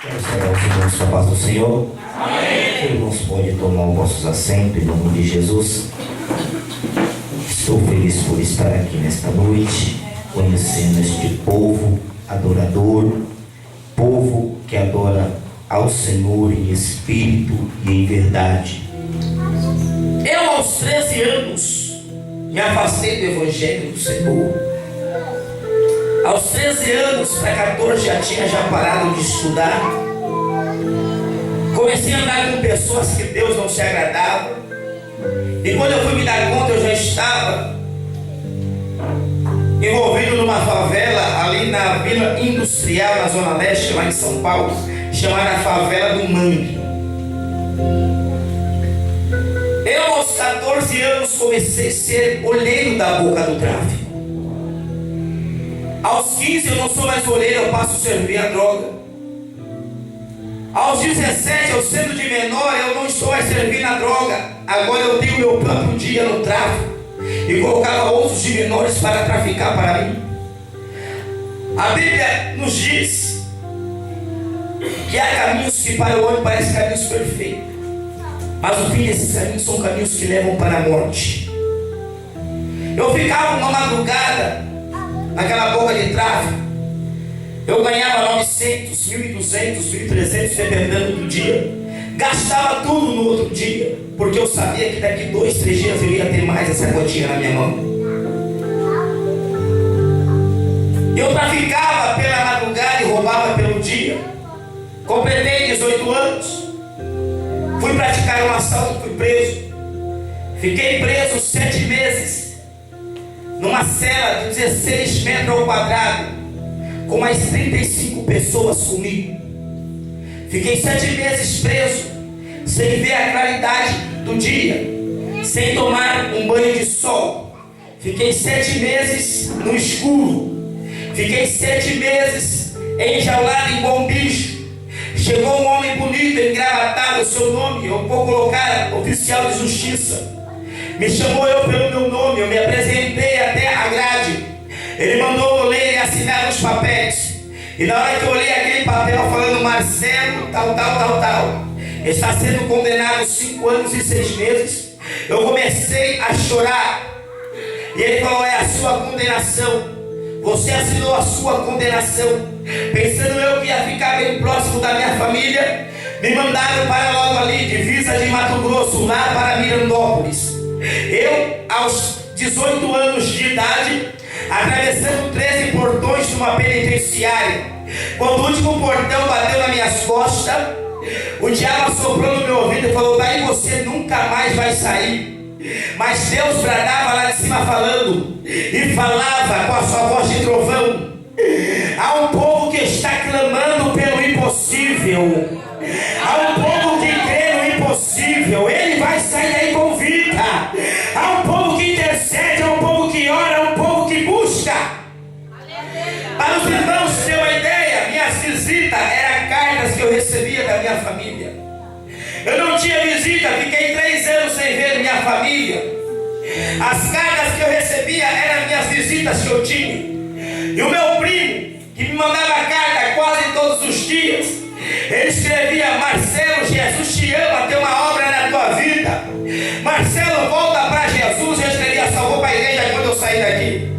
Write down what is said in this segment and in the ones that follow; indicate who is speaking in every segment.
Speaker 1: Irmãos, a paz do Senhor. Amém. Irmãos, pode tomar os vossos assentos em nome de Jesus. Estou feliz por estar aqui nesta noite, conhecendo este povo adorador, povo que adora ao Senhor em espírito e em verdade. Eu, aos 13 anos, me afastei do Evangelho do Senhor. Aos 13 anos para 14 já tinha parado de estudar. Comecei a andar com pessoas que Deus não se agradava. E quando eu fui me dar conta, eu já estava envolvido numa favela ali na Vila Industrial, na Zona Leste, lá em São Paulo, chamada Favela do Mangue. Eu, aos 14 anos, comecei a ser olheiro da boca do tráfico. Aos 15 eu não sou mais olheiro, eu passo a servir a droga. Aos 17, eu sendo de menor, eu não estou mais servindo a droga. Agora eu tenho meu próprio dia no tráfico. E colocava outros de menores para traficar para mim. A Bíblia nos diz que há caminhos que para o homem parecem caminhos perfeitos, mas o fim desses caminhos são caminhos que levam para a morte. Eu ficava uma madrugada naquela boca de tráfico. Eu ganhava 900, 1.200, 1.300, dependendo do dia. Gastava tudo no outro dia, porque eu sabia que daqui 2, 3 dias eu ia ter mais essa quantia na minha mão. Eu traficava pela madrugada e roubava pelo dia. Completei 18 anos. Fui praticar um assalto, fui preso. Fiquei preso 7 meses. Numa cela de 16 metros ao quadrado, com mais 35 pessoas comigo. Fiquei 7 meses preso, sem ver a claridade do dia, sem tomar um banho de sol. Fiquei 7 meses no escuro. Fiquei 7 meses enjaulado igual um bicho. Chegou um homem bonito, engravatado, o seu nome, eu vou colocar oficial de justiça. Me chamou eu pelo meu nome, eu me apresentei até a grade. Ele mandou eu ler e assinar os papéis. E na hora que eu olhei aquele papel falando Marcelo, tal, está sendo condenado a 5 anos e 6 meses, eu comecei a chorar. E ele falou: é a sua condenação. Você assinou a sua condenação. Pensando eu que ia ficar bem próximo da minha família, me mandaram para logo ali, divisa de Mato Grosso, lá para Mirandópolis. Eu, aos 18 anos de idade, atravessando 13 portões de uma penitenciária, quando o último portão bateu nas minhas costas, o diabo assoprou no meu ouvido e falou: daí você nunca mais vai sair. Mas Deus bradava lá de cima falando, e falava com a sua voz de trovão: há um povo que está clamando pelo impossível. Há um povo que crê no impossível. Ele vai sair aí com vida. Há um povo que intercede, há um povo que ora, há um povo que busca. Para os irmãos terem uma ideia, minhas visitas eram cartas que eu recebia da minha família. Eu não tinha visita, fiquei 3 anos sem ver minha família. As cartas que eu recebia eram minhas visitas que eu tinha. E o meu primo, que me mandava carta quase todos os dias, ele escrevia: Marcelo, Jesus te ama, tem uma obra na tua vida. Marcelo, volta para Jesus. Eu escrevia: só vou para a igreja quando eu sair daqui.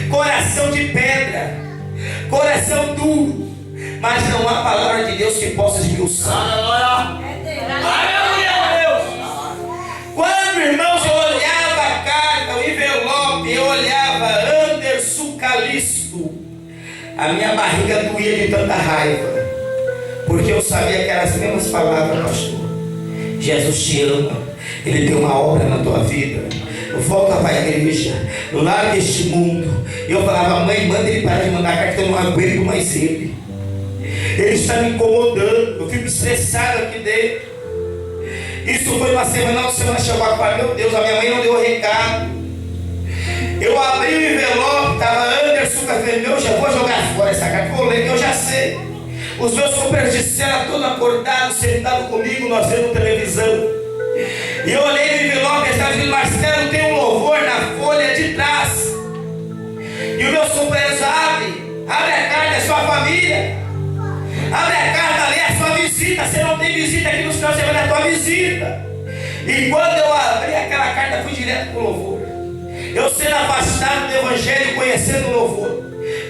Speaker 1: Coração de pedra, coração duro, mas não há palavra de Deus que possa esmiuçar. Quando, irmãos, eu olhava a carta, o envelope, eu olhava Anderson Calixto, a minha barriga doía de tanta raiva, porque eu sabia que eram as mesmas palavras: pastor, Jesus te ama, Ele tem uma obra na tua vida, volta para a igreja, larga este mundo. E eu falava: mãe, manda ele parar de mandar carta, eu não aguento mais ele está me incomodando, eu fico estressado aqui dentro. Isso foi uma semana, outra semana chegou a falar: meu Deus, a minha mãe não deu recado. Eu abri o envelope, estava Anderson, eu falei: meu, já vou jogar fora essa carta, vou ler, eu já sei. Os meus companheiros de cela todos acordados, sentados comigo, nós vendo televisão. E eu olhei no envelope, estava dizendo: Marcelo, tem um louvor na folha de trás. E os meus companheiros abre a carta, é sua família. Abre a carta, visita. Você não tem visita aqui nos finais de semana, é a tua visita. E quando eu abri aquela carta, fui direto para o louvor. Eu sendo afastado do evangelho e conhecendo o louvor.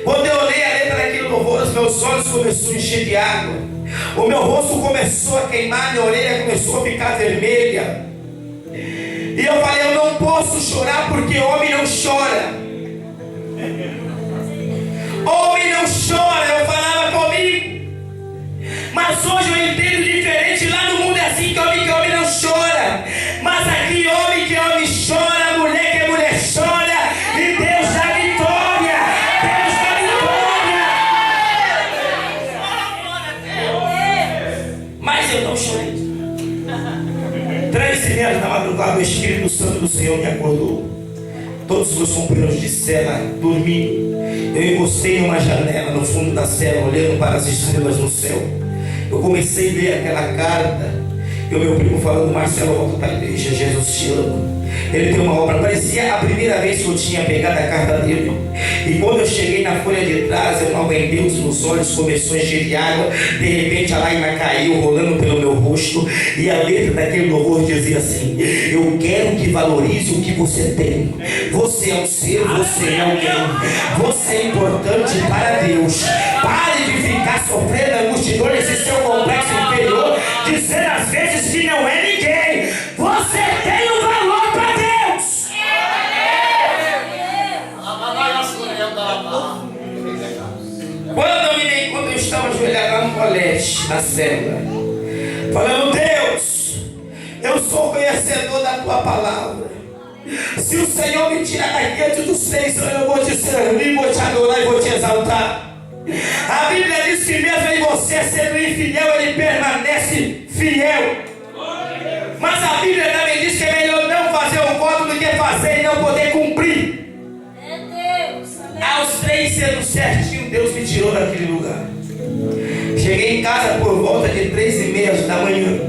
Speaker 1: Quando eu olhei a letra daquele louvor, os meus olhos começaram a encher de água. O meu rosto começou a queimar, minha orelha começou a ficar vermelha. E eu falei, eu não posso chorar porque homem não chora. Homem não chora, eu falava comigo. Mas hoje eu entendo diferente. Lá no mundo é assim, que homem não chora. Mas aqui homem que homem chora, mulher que mulher chora. E Deus dá vitória. Deus dá vitória. Mas eu não chorei. 3h30 da madrugada, o Espírito Santo do Senhor me acordou. Todos os meus companheiros de cela dormindo. Eu encostei numa janela no fundo da cela, olhando para as estrelas no céu. Eu comecei a ler aquela carta. E o meu primo falando, Marcelo, volta para a igreja, Jesus te ama. Ele tem uma obra. Parecia a primeira vez que eu tinha pegado a carta dele. E quando eu cheguei na folha de trás, eu não aguentei os meus olhos, começou a encher de água. De repente a lágrima caiu, rolando pelo meu rosto. E a letra daquele louvor dizia assim: eu quero que valorize o que você tem. Você é um ser, você é alguém. Você é importante para Deus. Pare de ficar sofrendo a multidão nesse seu complexo inferior, dizendo às vezes que não é ninguém. Você tem um valor para Deus. Quando eu me dei conta, eu estava ajoelhado lá no colégio, na célula, falando: Deus, eu sou conhecedor da tua palavra. Se o Senhor me tirar daqui diante dos seis, eu vou te servir, vou te adorar e vou te exaltar. A Bíblia diz que mesmo em você sendo infiel, ele permanece fiel. Mas a Bíblia também diz que é melhor não fazer um voto do que fazer e não poder cumprir. Aos 3 anos certinho, Deus me tirou daquele lugar. Cheguei em casa por volta de 3h30 da manhã.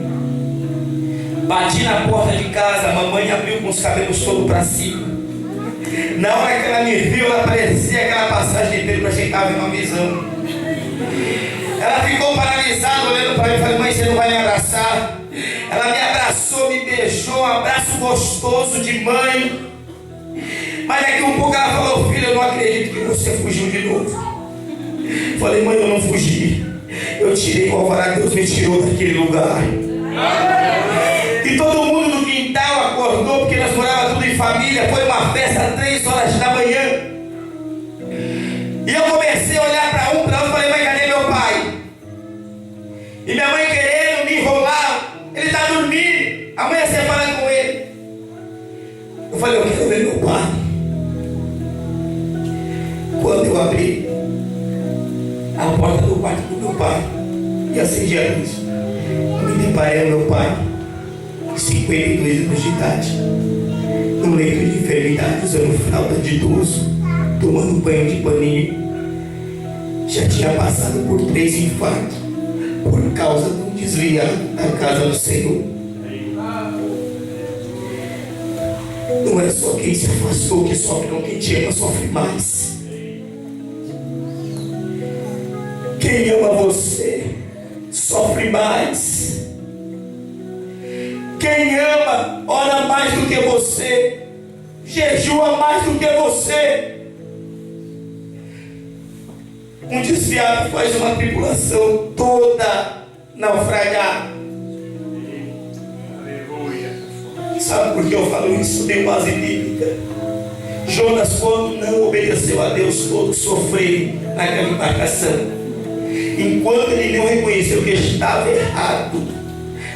Speaker 1: Bati na porta de casa, a mamãe abriu com os cabelos todos para cima. Na hora que ela me viu, ela parecia aquela passagem de Pedro para quem estava em uma visão. Ela ficou paralisada, olhando para mim e falei: mãe, você não vai me abraçar? Ela me abraçou, me beijou, um abraço gostoso de mãe. Mas daqui um pouco ela falou: filho, eu não acredito que você fugiu de novo. Falei: mãe, eu não fugi. Eu tirei o alvará, Deus me tirou daquele lugar. E todo mundo do quintal acordou, porque nós morávamos tudo em família. Foi uma festa às 3 horas da manhã. E eu comecei a olhar para um, para outro, falei: mãe, cadê meu pai? E minha mãe querendo me enrolar. Ele está dormindo, amanhã você fala com ele. Eu falei: eu quero ver meu pai. Quando eu abri a porta do quarto do meu pai e acendi a luz, eu me deparei ao meu pai, 52 anos de idade, no leito de enfermidade, usando fralda de idoso, tomando banho de paninho. Já tinha passado por 3 infartos por causa de um desviado da casa do Senhor. Não é só quem se afastou que sofre, não. Quem te ama sofre mais. Quem ama você sofre mais. Quem ama ora mais do que você, jejua mais do que você. Um desviado faz uma tripulação toda naufragar. Sabe por que eu falo isso? Tem base bíblica. Jonas, quando não obedeceu a Deus, todos sofreram naquela embarcação. Enquanto ele não reconheceu que estava errado,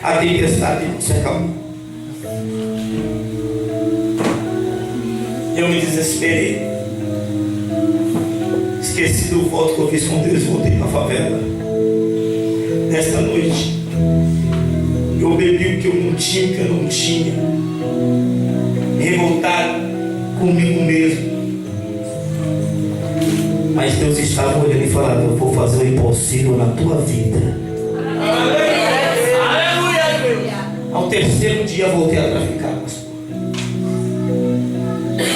Speaker 1: a tempestade não se acalmou. Eu me desesperei. Esqueci do voto que eu fiz com Deus e voltei para a favela. Nesta noite, eu bebi o que eu não tinha, o que eu não tinha. Revoltado comigo mesmo. Mas Deus estava olhando e falando: eu vou fazer o impossível na tua vida. Aleluia! Ao terceiro dia voltei a traficar, pastor.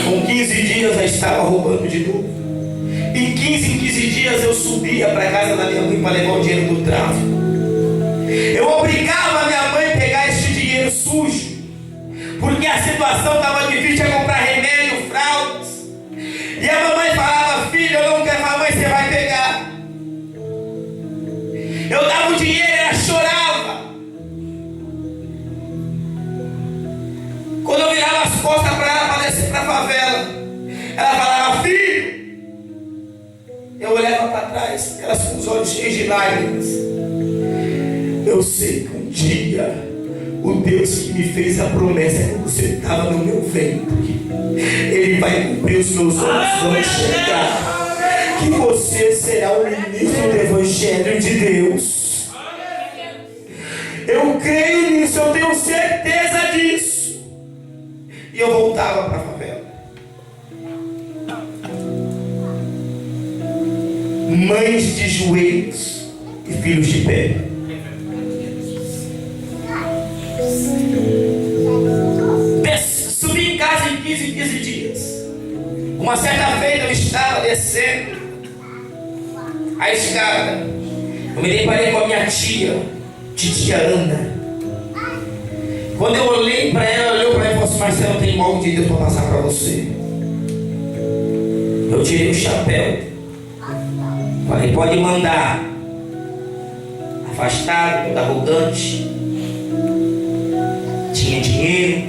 Speaker 1: Com 15 dias já estava roubando de novo. Em 15 dias eu subia para a casa da minha mãe para levar o dinheiro do tráfico. porque a situação estava difícil, ia comprar remédio, fraldas. E a mamãe falava: filho, eu não quero. Mamãe, você vai pegar. Eu dava o dinheiro, ela chorava. Quando eu virava as costas para ela para descer para a favela, ela falava: filho. Eu olhava para trás, elas com os olhos cheios de lágrimas. Eu sei que um dia o Deus que me fez a promessa quando você estava no meu ventre, Ele vai cumprir. Os meus olhos vão enxergar que você será o ministro do Evangelho de Deus. Eu creio nisso, eu tenho certeza disso. E eu voltava para a favela. Mães de joelhos e filhos de pé. Subi em casa em 15 dias. Uma certa feita eu estava descendo a escada. Eu me deparei com a minha tia Ana. Quando eu olhei para ela, ela olhou para mim e falou assim: Marcelo, tem algo de Deus para passar para você. Eu tirei o chapéu. Falei: pode mandar. Afastado, muito arrogante. Tinha dinheiro,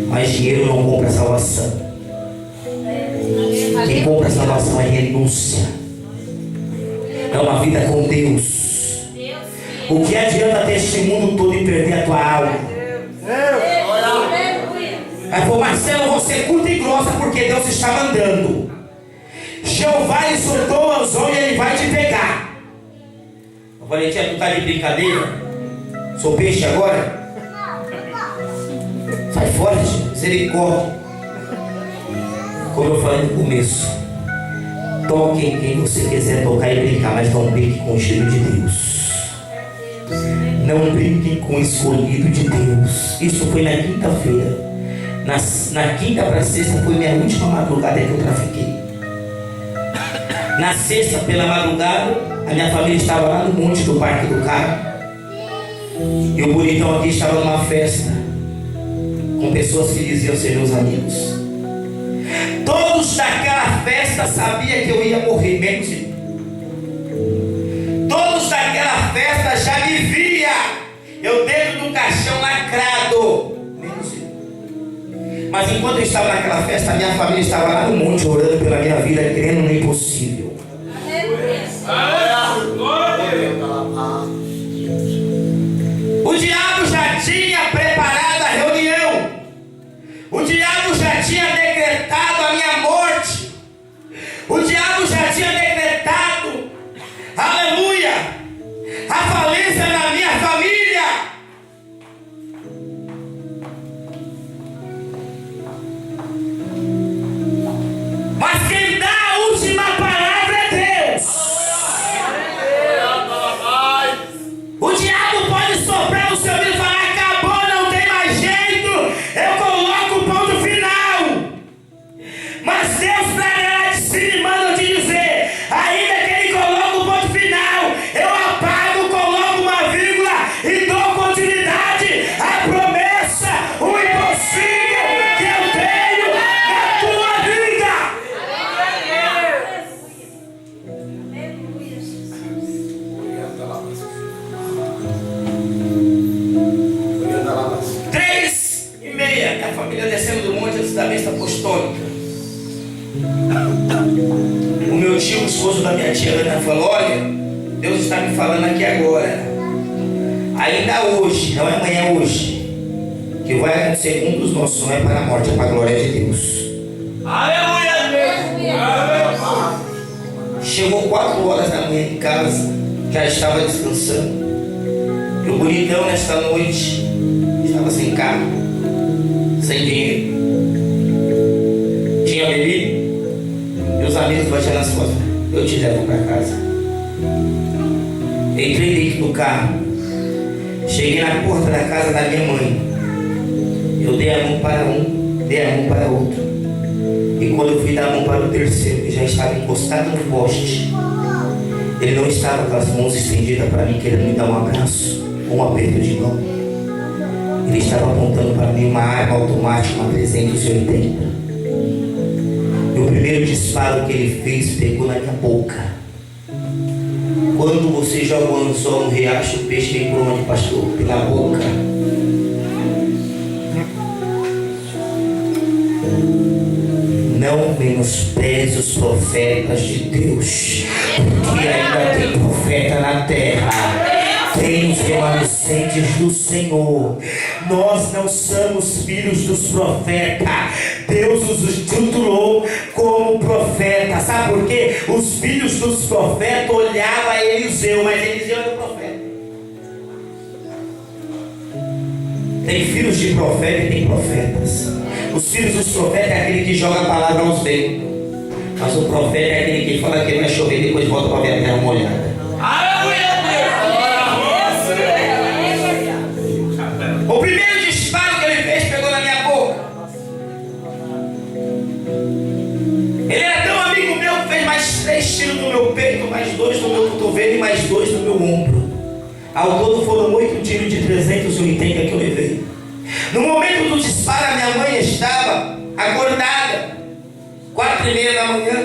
Speaker 1: mas dinheiro não compra salvação. Quem compra salvação é renúncia. É uma vida com Deus. O que adianta ter este mundo todo e perder a tua alma? Aí falou: Marcelo, você é curta e grossa porque Deus está mandando. Jeová lhe soltou o anzol e Ele vai te pegar. Eu falei: tia, tu tá de brincadeira? Sou peixe agora? Sai fora, tia, misericórdia. Como eu falei no começo, toque em quem você quiser tocar e brincar, mas não brinque com o cheiro de Deus. Não brinque com o escolhido de Deus. Isso foi na quinta-feira. Na quinta para sexta foi minha última madrugada que eu trafiquei. Na sexta, pela madrugada, a minha família estava lá no monte do Parque do Carmo. E o bonitão aqui estava numa festa com pessoas que diziam ser meus amigos. Todos daquela festa sabiam que eu ia morrer, menos eu. Todos daquela festa já me via eu dentro do caixão lacrado, menos eu. Mas enquanto eu estava naquela festa, a minha família estava lá no monte orando pela minha vida, crendo no impossível. O diabo já tinha preparado a reunião. O diabo já tinha decretado a minha morte. O diabo já tinha decretado, aleluia, a falência da minha família. Mas quem dá a última palavra é Deus. O diabo pode soprar no seu ouvido e falar: acabou, não tem mais jeito, eu coloco o ponto final. Mas Deus, para lá de cima, manda eu te dizer: ainda que Ele coloque o ponto final, eu apago, coloco uma vírgula e dou continuidade à promessa, o impossível que eu tenho na tua vida. Três e meia, a família descendo do monte antes da besta apostólica. O meu tio, o esposo da minha tia Ana, falou: olha, Deus está me falando aqui agora, ainda hoje, não é amanhã, hoje, que vai acontecer um dos nossos sonhos para a morte, é para a glória de Deus. Aleluia! Chegou 4 horas da manhã em casa, já estava descansando. E o bonitão nesta noite estava sem carro, sem dinheiro, tinha bebido. Meus amigos batiam nas costas: eu te levo para casa. Entrei dentro do carro, cheguei na porta da casa da minha mãe. Eu dei a mão para um, dei a mão para outro. E quando eu fui dar a mão para o terceiro, que já estava encostado no poste, ele não estava com as mãos estendidas para mim, querendo me dar um abraço, um aperto de mão. Ele estava apontando para mim uma arma automática, uma 380. E o primeiro disparo que ele fez pegou na minha boca. Quando você joga um anzol no riacho, o peixe vem por onde, pastor? Pela boca. Não menospreze os profetas de Deus, porque ainda tem profeta na terra. Tem os remanescentes do Senhor. Nós não somos filhos dos profetas. Deus os titulou como profeta. Sabe por quê? Os filhos dos profetas olhavam a Eliseu, mas Eliseu era o profeta. Tem filhos de profeta e tem profetas. Os filhos dos profetas é aquele que joga a palavra aos ventos. Mas o profeta é aquele que fala que vai chover e depois volta para ver a terra molhada. O primeiro disparo que ele fez pegou na minha boca. Ele era tão amigo meu que fez mais 3 tiros no meu peito, mais 2 no meu cotovelo e mais 2 no meu ombro. Ao todo foram 8 tiros de 380 que eu levei. No momento do disparo, a minha mãe estava acordada, 4h30 da manhã,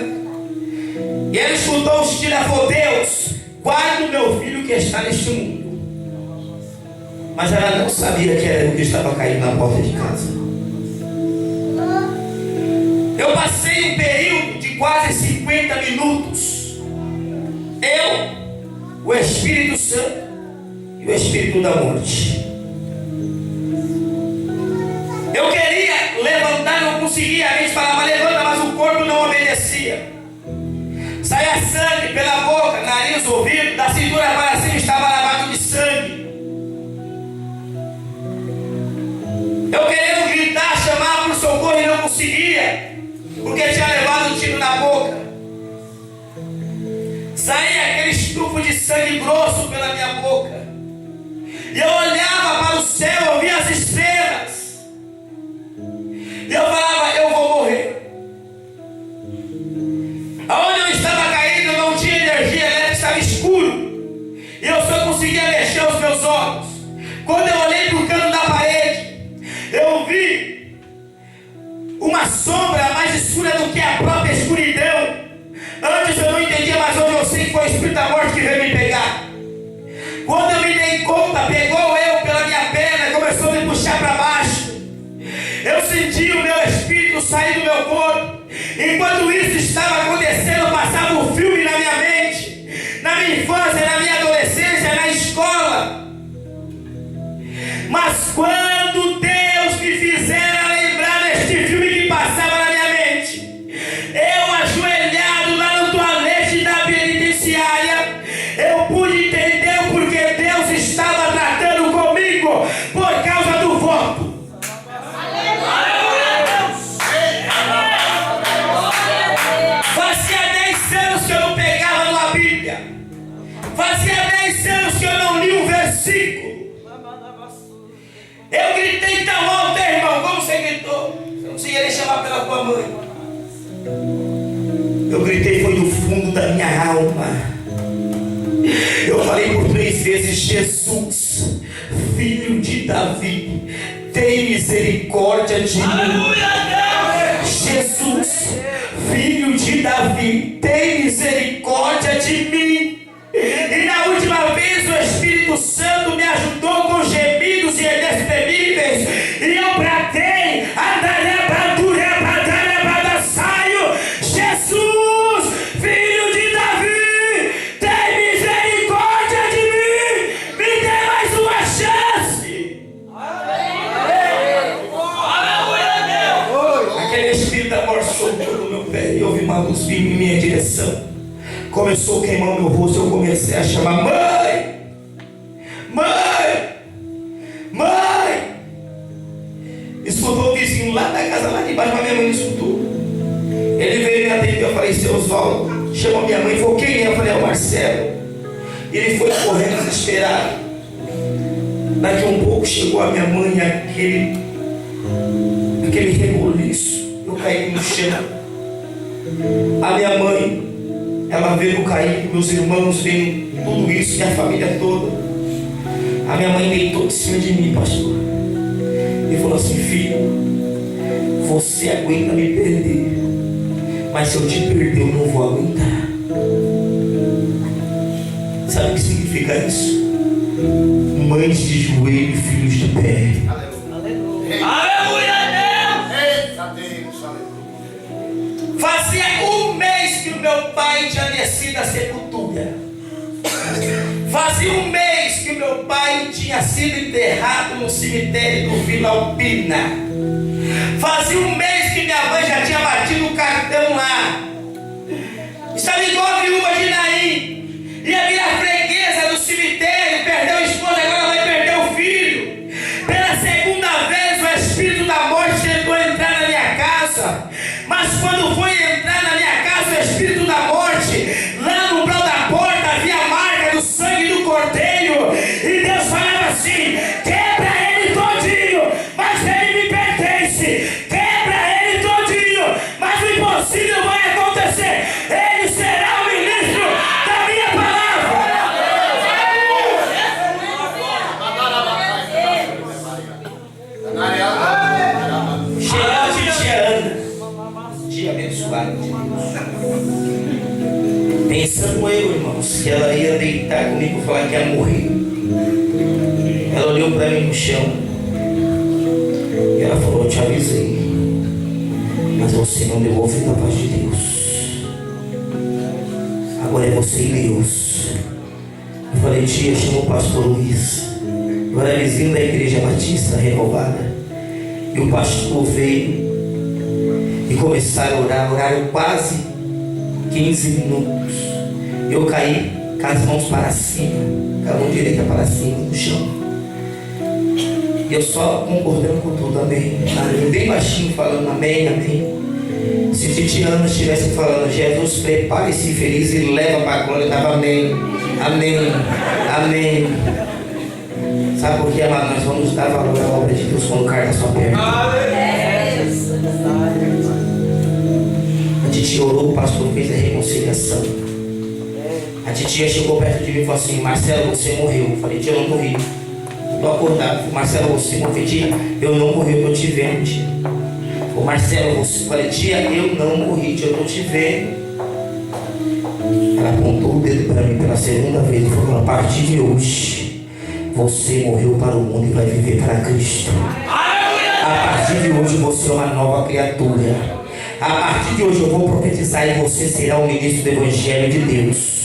Speaker 1: e ela escutou os tiros. Ela falou: Deus, guarda o meu filho que está neste mundo. Mas ela não sabia que era o que estava caindo na porta de casa. Eu passei um período de quase 50 minutos, eu, o Espírito Santo e o Espírito da morte. Eu queria levantar, não conseguia. A gente falava: levanta, mas o corpo não obedecia. Saía sangue pela boca, nariz, ouvido, da cintura para cima estava lavado de sangue. Eu querendo gritar, chamar por socorro e não conseguia, porque tinha levado um tiro na boca. Saía aquele estufo de sangue grosso pela minha boca. E eu olhava para o céu, eu via as estrelas. E eu falava: eu vou morrer. Aonde eu estava caído não tinha energia elétrica, estava escuro. E eu só conseguia mexer os meus olhos. Quando eu olhei para o canto da parede, eu vi uma sombra mais escura do que a própria escuridão. Antes eu não entendia, mas hoje eu sei que foi o Espírito da morte que veio me pegar. Quando eu me dei conta, pegou eu pela minha perna e começou a me puxar para baixo. Eu senti o meu espírito sair do meu corpo. Enquanto isso estava acontecendo, passava um filme na minha mente, na minha infância, na minha adolescência, na escola. Mas quando Deus me fizera lembrar deste filme que passava na minha mente, eu ajoelhado lá no toalete da penitenciária, eu pude entender o porquê Deus estava tratando comigo por causa do voto. Fazia 10 anos que eu não pegava numa Bíblia. Fazia 10 anos que eu não li um versículo. Eu gritei tão alto, irmão. Como você gritou? Eu não conseguia nem chamar pela tua mãe. Eu gritei, foi do fundo da minha alma. Eu falei por 3 vezes: Jesus, filho de Davi, tem misericórdia de mim. Jesus, filho de Davi, tem misericórdia de mim. E na última vez o Espírito Santo me ajudou com gemidos inexprimíveis. E eu bradei: saio, Jesus, filho de Davi, tem misericórdia de mim. Me dê mais uma chance. Aquele Espírito da morte soltou no meu pé e eu vi uma luz vir em minha direção. Começou a queimar o meu rosto. Eu comecei a chamar: mãe, mãe, mãe. Escutou o vizinho lá da casa, lá de baixo, mas minha mãe não escutou. Ele veio me atender. Eu falei: seu Oswaldo, chama minha mãe. Ele falou: quem é? Eu falei: é o Marcelo. E ele foi correndo desesperado. Daqui a um pouco chegou a minha mãe, aquele reboliço. Eu caí no chão. A minha mãe, ela veio cair, meus irmãos veio, tudo isso, minha família toda. A minha mãe deitou de cima de mim, pastor. Ele falou assim: filho, você aguenta me perder, mas se eu te perder eu não vou aguentar. Sabe o que significa isso? Mães de joelho e filhos de pé. Aleluia, Deus! Fazia um mês que o meu pai tinha descido à sepultura. Fazia um mês que o meu pai tinha sido enterrado no cemitério do Vila Alpina. Fazia um mês que minha mãe já tinha batido o cartão lá. Estava igual a viúva de Naim. Ia virar freguesa do cemitério, perdeu a esposa, agora vai perder o filho. Pela segunda vez o espírito da morte tentou entrar na minha casa. Mas quando foi entrar na minha casa o espírito da morte, lá no umbral da porta havia a marca do sangue do cordeiro. E Deus falava assim: quebra ele todinho, mas ele me pertence. Quebra ele todinho, mas o impossível vai acontecer. Ele será o ministro da minha palavra. Cheirão de Tiana, dia abençoado de Deus. Pensando eu, irmãos, que ela ia deitar comigo e falar que ia morrer. Ela olhou para mim no chão e ela falou: eu te avisei, mas você não deu ouvido à paz de Deus. Agora é você e Deus. Eu falei: tia, chama o pastor Luiz. Eu era vizinho da igreja Batista Renovada. E o pastor veio e começaram a orar. Oraram quase 15 minutos. Eu caí com as mãos para cima, com a mão direita para cima no chão. E eu só concordando com tudo, amém. Amém. Bem baixinho falando amém, amém. Se Titiana estivesse falando: Jesus, prepare-se feliz e leva para a glória, eu dava amém, amém, amém. Sabe por que, amado? Nós vamos dar valor à obra de Deus quando o cara está só perto. A titia orou, o pastor fez a reconciliação. A titia chegou perto de mim e falou assim: Marcelo, você morreu. Eu falei: tia, eu não morri. Estou acordado. Marcelo, você morreu. Tia, eu não morri, eu estou te vendo, tia. Ô Marcelo, você. Eu falei: tia, eu não morri, tia, eu estou te vendo. Ela apontou o dedo para mim pela segunda vez e falou: a partir de hoje você morreu para o mundo e vai viver para Cristo. A partir de hoje você é uma nova criatura. A partir de hoje eu vou profetizar e você será um ministro do Evangelho de Deus.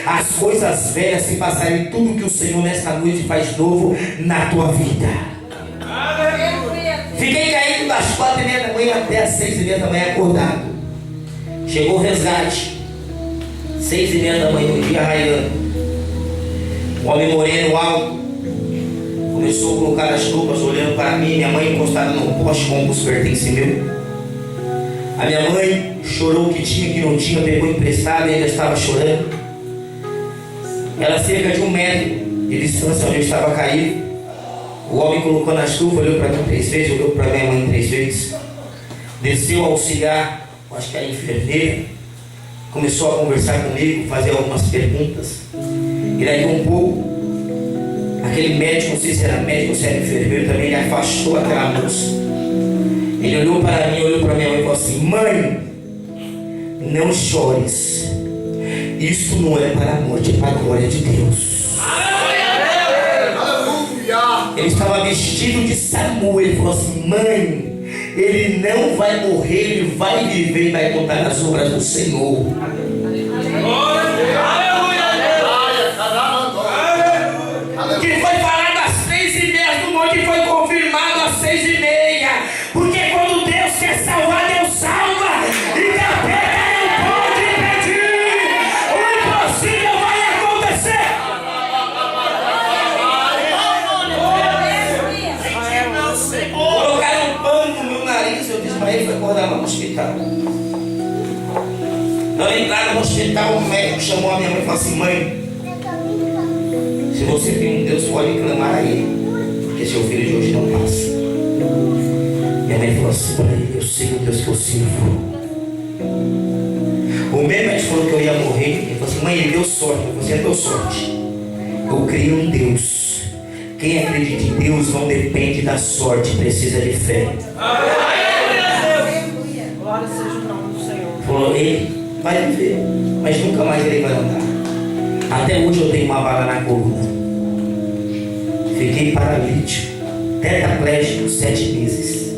Speaker 1: As coisas velhas se passarem, e tudo que o Senhor nesta noite faz novo na tua vida. Fiquei caído das 4:30 da manhã até as 6:30 da manhã acordado. Chegou o resgate, 6:30 da manhã, o dia raiando. Um homem moreno alto começou a colocar as roupas olhando para mim. Minha mãe encostada no poste com os pertences meu. A minha mãe chorou o que tinha, que não tinha, pegou emprestado e ainda estava chorando. Ela cerca de 1 metro de distância onde eu estava caído. O homem colocou na chuva, olhou para mim 3 vezes, olhou para minha mãe 3 vezes. Desceu a auxiliar, acho que era enfermeira. Começou a conversar comigo, fazer algumas perguntas. E daí um pouco, aquele médico, não sei se era médico ou se era enfermeiro também, ele afastou aquela moça. Ele olhou para mim, olhou para minha mãe e falou assim: mãe, não chores. Isso não é para a morte, é para a glória de Deus. Aleluia! Ele estava vestido de Samuel. Ele falou assim: mãe, ele não vai morrer, ele vai viver e vai contar as obras do Senhor. Que foi falado às 3:30 do monte e foi confirmado às 6:30. Porque quando Deus quer salvar, Deus salva. E capeta não pode impedir. O impossível vai acontecer. Colocaram um pano no meu nariz, eu desmaiei e fui acordar lá no hospital. Na entrada no hospital, o médico chamou a minha mãe e falou assim: mãe, se você tem um Deus, pode clamar a Ele, porque seu filho de hoje não passa. Minha mãe falou assim para ele: eu sei o Deus que eu sirvo. O meu médico falou que eu ia morrer. Ele falou assim: mãe, ele deu sorte. Eu falei assim: deu sorte. Eu creio em Deus Quem acredita em Deus não depende da sorte, precisa de fé.
Speaker 2: Glória seja o nome do Senhor.
Speaker 1: Falou, ele vai viver, mas nunca mais ele vai andar. Até hoje eu tenho uma bala na coluna. Fiquei paralítico, tetraplégico, 7 meses.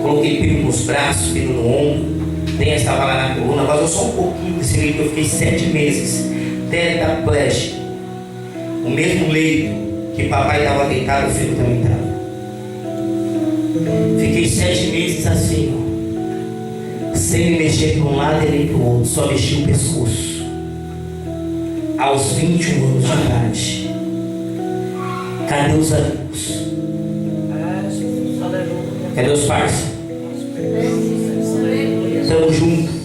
Speaker 1: Coloquei pino nos braços, pino no ombro. Tem essa bala na coluna, vazou só um pouquinho desse leito. Eu fiquei 7 meses, tetraplégico. O mesmo leito que papai estava deitado, o filho também estava. Fiquei 7 meses assim, ó, sem me mexer para um lado e nem para o outro, só mexi o pescoço. Aos 21 anos de idade. Cadê os amigos? Cadê os parceiros? Estamos juntos.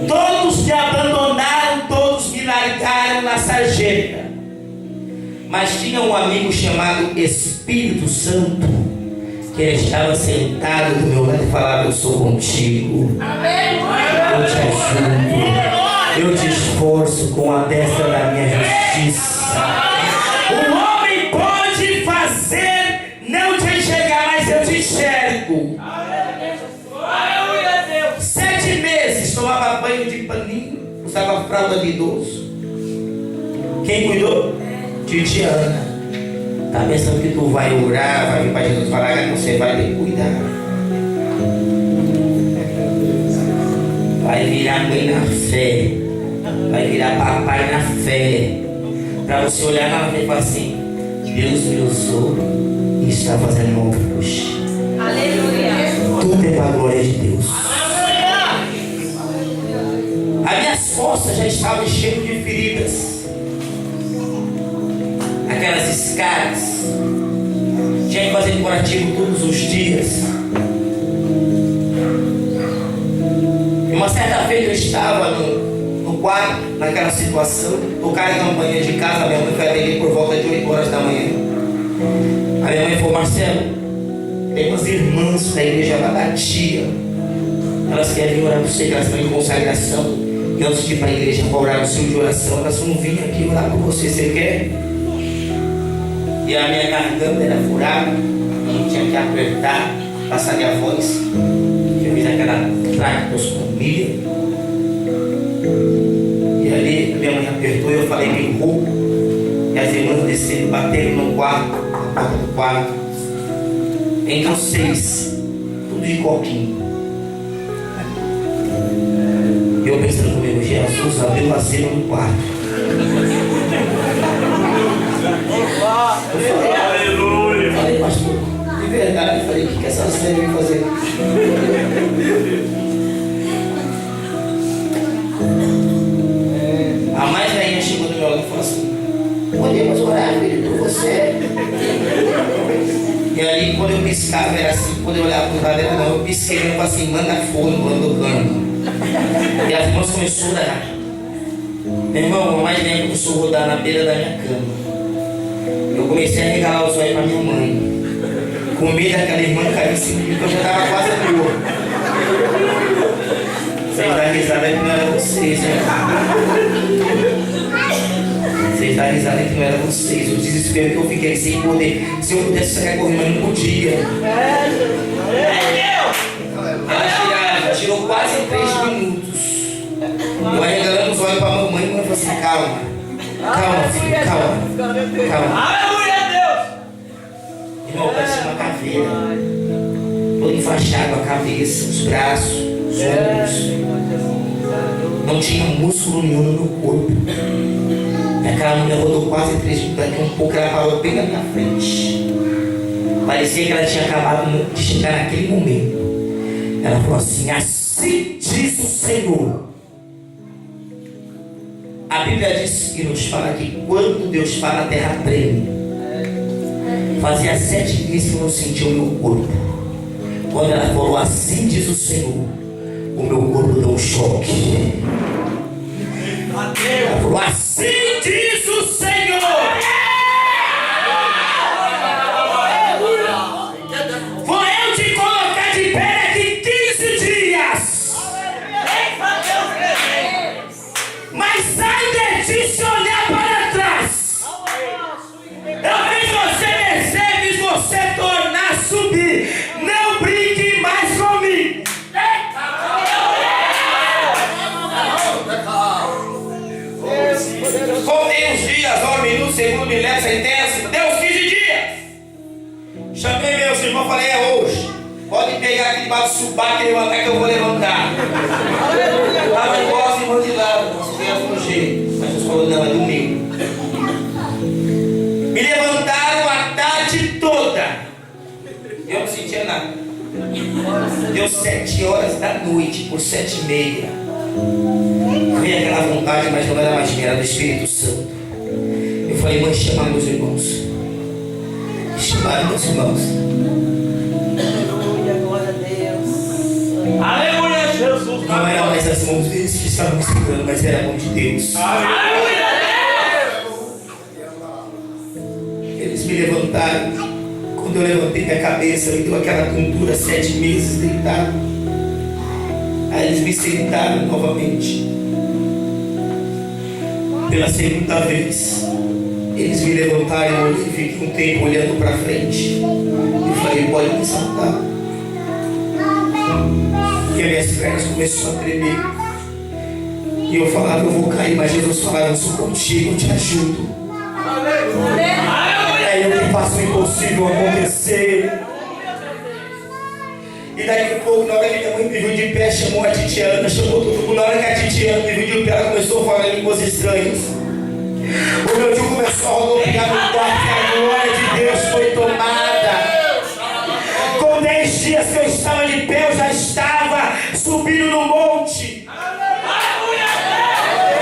Speaker 1: Todos me abandonaram, todos me largaram na sarjeta. Mas tinha um amigo chamado Espírito Santo, que ele estava sentado do meu lado e falava: eu sou contigo, eu te ajudo, eu te esforço com a destra da minha justiça. O homem pode fazer não te enxergar, mas eu te enxergo. 7 meses tomava banho de paninho, usava fralda de idoso. Quem cuidou? Titiana. Tá pensando que tu vai orar, vai vir para Jesus falar que você vai ter que cuidar. Vai virar mãe na fé, vai virar papai na fé, para você olhar na frente e falar assim: Deus me usou e está fazendo uma obra hoje. Aleluia. Tudo é para a glória de Deus. As minhas costas já estavam cheias de feridas. Aquelas escadas. Tinha que fazer curativo todos os dias. E uma certa feita eu estava no quarto, naquela situação. Tocaram a campainha de casa. Minha mãe foi atender por volta de 8 horas da manhã. A minha mãe falou: Marcelo, tem umas irmãs da igreja lá da tia. Elas querem orar por você, que elas estão em consagração. E antes de ir para a igreja para orar no seu de oração, elas vão vir aqui orar por você. Você quer? E a minha garganta era furada, eu tinha que apertar, passar minha voz. Eu fiz aquela tractoscopia. E ali a minha mãe apertou e eu falei meio rouco. E as irmãs desceram, bateram no quarto, na porta do quarto. Entre os 6, tudo de coquinho. E eu pensando comigo: Jesus abriu o asilo no quarto.
Speaker 3: Aleluia.
Speaker 1: Falei: pastor, de verdade. Eu falei: o que essa série vem fazer? A mais velhinha chegou do meu lado e falou assim: podemos orar, filho, por você? E ali, quando eu piscava, era assim. Quando eu olhava para o lado, era não. Eu pisquei e falei assim: manda fogo no plano do cano. E as irmãs começaram a orar. Meu irmão, a mais velha começou a rodar na beira da minha cama. Eu comecei a regalar os olhos para minha mãe, com medo daquela irmã cair em cima de mim, porque eu já estava quase pior. Vocês dão risada que não era vocês, né? Vocês dão risada que não era vocês. O desespero que eu fiquei sem poder. Se eu pudesse sair correndo, eu não podia. Ela tirou quase 3 minutos. Eu arregalando os olhos para a mamãe, e a mãe falou assim: calma. Calma, filho, calma.
Speaker 3: Aleluia, Deus.
Speaker 1: Irmão, parecia uma caveira. Todo enfaixado, a cabeça, os braços, os ombros. Não tinha músculo nenhum no meu corpo. E aquela mulher rodou quase 3 minutos. Daqui um pouco ela parou bem na minha frente. Parecia que ela tinha acabado de chegar naquele momento. Ela falou assim: assim diz o Senhor. A Bíblia diz que nos fala que quando Deus fala, a terra treme. Fazia 7 dias que eu não sentia o meu corpo. Quando ela falou: assim diz o Senhor, o meu corpo deu um choque. Ela falou: assim diz o Senhor. Vou eu te colocar de pé aqui 15 dias. Mas sai de ti se olhar para trás. Contei os dias, hora, minuto, segundo, milésimo, centésimo. Deu uns 15 dias. Chamei meus irmãos e falei: é hoje. Pode pegar aquele baixo subaco e levantar que eu vou levantar. Estava igual os irmãos de lado. Não ia fugir. Mas Deus falou: não, é domingo. Me levantaram a tarde toda. Eu não sentia nada. Deu 7 horas da noite, por 7h30. Veio aquela vontade, mas não era mais minha, era do Espírito Santo. Eu falei: mãe, chama meus irmãos. Chamaram meus irmãos.
Speaker 2: Aleluia, glória a Deus.
Speaker 3: Aleluia, Jesus.
Speaker 1: Não era mais as mãos deles que estavam segurando, mas era a mão de Deus.
Speaker 3: Aleluia,
Speaker 1: Eles me levantaram. Quando eu levantei minha cabeça, me deu aquela tontura, 7 meses deitado. Aí eles me sentaram novamente. Pela segunda vez, eles me levantaram e fiquei um tempo olhando para frente. E falei: pode me sentar. E as minhas pernas começaram a tremer. E eu falava: eu vou cair, mas Jesus falava: eu sou contigo, eu te ajudo. É eu que faço o impossível acontecer. E daqui a pouco, na hora que minha mãe me viu de pé, chamou a Titiana, chamou todo mundo. Na hora que a Titiana me viu de pé, ela começou a falar em línguas estranhas. O meu tio começou a rodopiar no quarto e a glória de Deus foi tomada. Com 10 dias que eu estava de pé, eu já estava subindo no monte.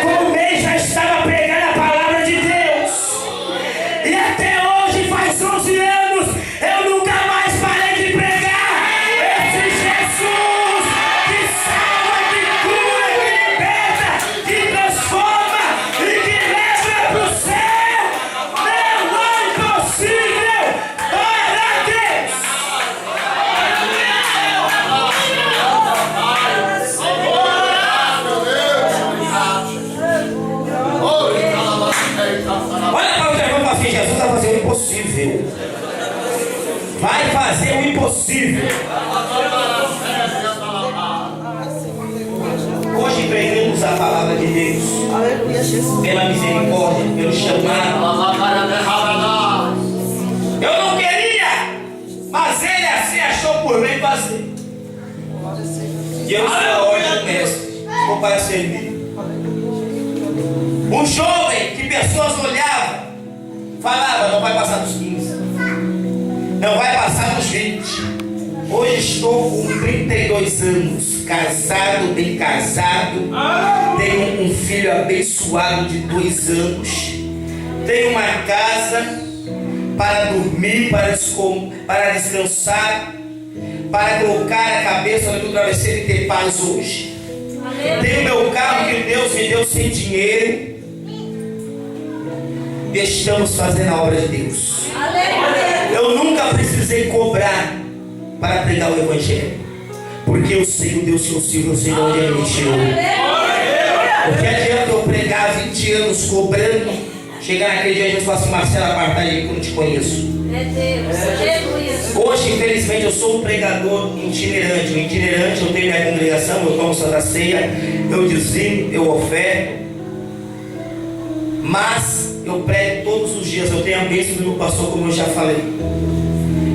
Speaker 1: Com 1 mês já estava pregando a palavra de Deus. E até hoje, faz 11 anos, eu nunca mais parei de pregar esse Jesus que salva, que cura, que liberta, que transforma e que leva para o céu. Não é impossível para Deus. Olha para o teu irmão e fala assim: Jesus vai fazer o impossível. Vai fazer o impossível. Hoje pregamos a palavra de Deus.
Speaker 2: Aleluia, Jesus.
Speaker 1: Pela misericórdia, pelo chamado. Eu não queria, mas ele assim achou por bem fazer. E eu sou a ordem do mestre. Vou para servir. Um jovem que pessoas olhavam, falava: não vai passar dos 15, não vai passar dos 20. Hoje estou com 32 anos, casado, bem casado, tenho um filho abençoado de 2 anos, tenho uma casa para dormir, para descansar, para colocar a cabeça no travesseiro e ter paz hoje. Tenho meu carro que Deus me deu sem dinheiro. E estamos fazendo a obra de Deus. Eu nunca precisei cobrar para pregar o Evangelho, porque eu sei o Deus que eu sirvo, eu sei de onde ele me tirou. Porque adianta eu pregar 20 anos cobrando, chegar naquele dia e Jesus falar assim: Marcelo, aparta aí que eu não te conheço. Hoje, infelizmente, eu sou um pregador itinerante. O itinerante, eu tenho minha congregação, eu tomo Santa Ceia, eu dizimo, eu oferto, mas eu prego todos os dias. Eu tenho a bênção do meu pastor, como eu já falei.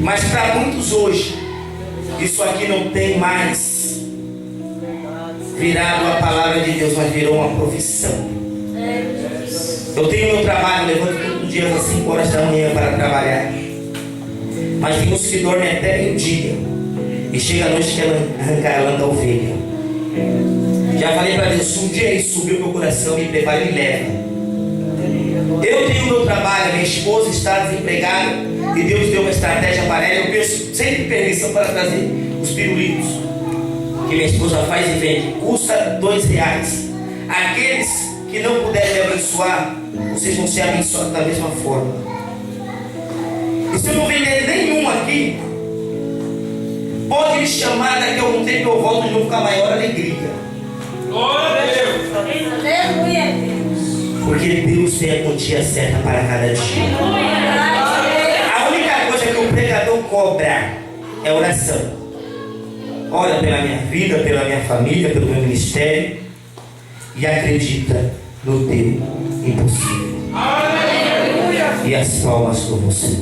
Speaker 1: Mas para muitos hoje, isso aqui não tem mais virado a palavra de Deus, mas virou uma profissão. Eu tenho meu trabalho, levanto todos os dias às 5 horas da manhã para trabalhar. Mas tem uns que dormem até meio-dia e chega a noite que ela arrancar a lã da ovelha. Já falei para Deus: se um dia isso subiu meu coração, me prepare e me leva. Eu tenho meu trabalho, minha esposa está desempregada e Deus deu uma estratégia para ela. Eu peço sempre permissão para trazer os pirulitos que minha esposa faz e vende. Custa R$2. Aqueles que não puderem me abençoar, vocês vão ser abençoados da mesma forma. E se eu não vender nenhum aqui, pode me chamar, daqui a algum tempo eu volto de novo com a maior alegria.
Speaker 3: Glória a Deus.
Speaker 4: Aleluia.
Speaker 1: Porque Deus tem a quantia certa para cada dia. A única coisa que o pregador cobra é oração. Ora pela minha vida, pela minha família, pelo meu ministério, e acredita no teu impossível.
Speaker 3: Aleluia.
Speaker 1: E as palmas com você.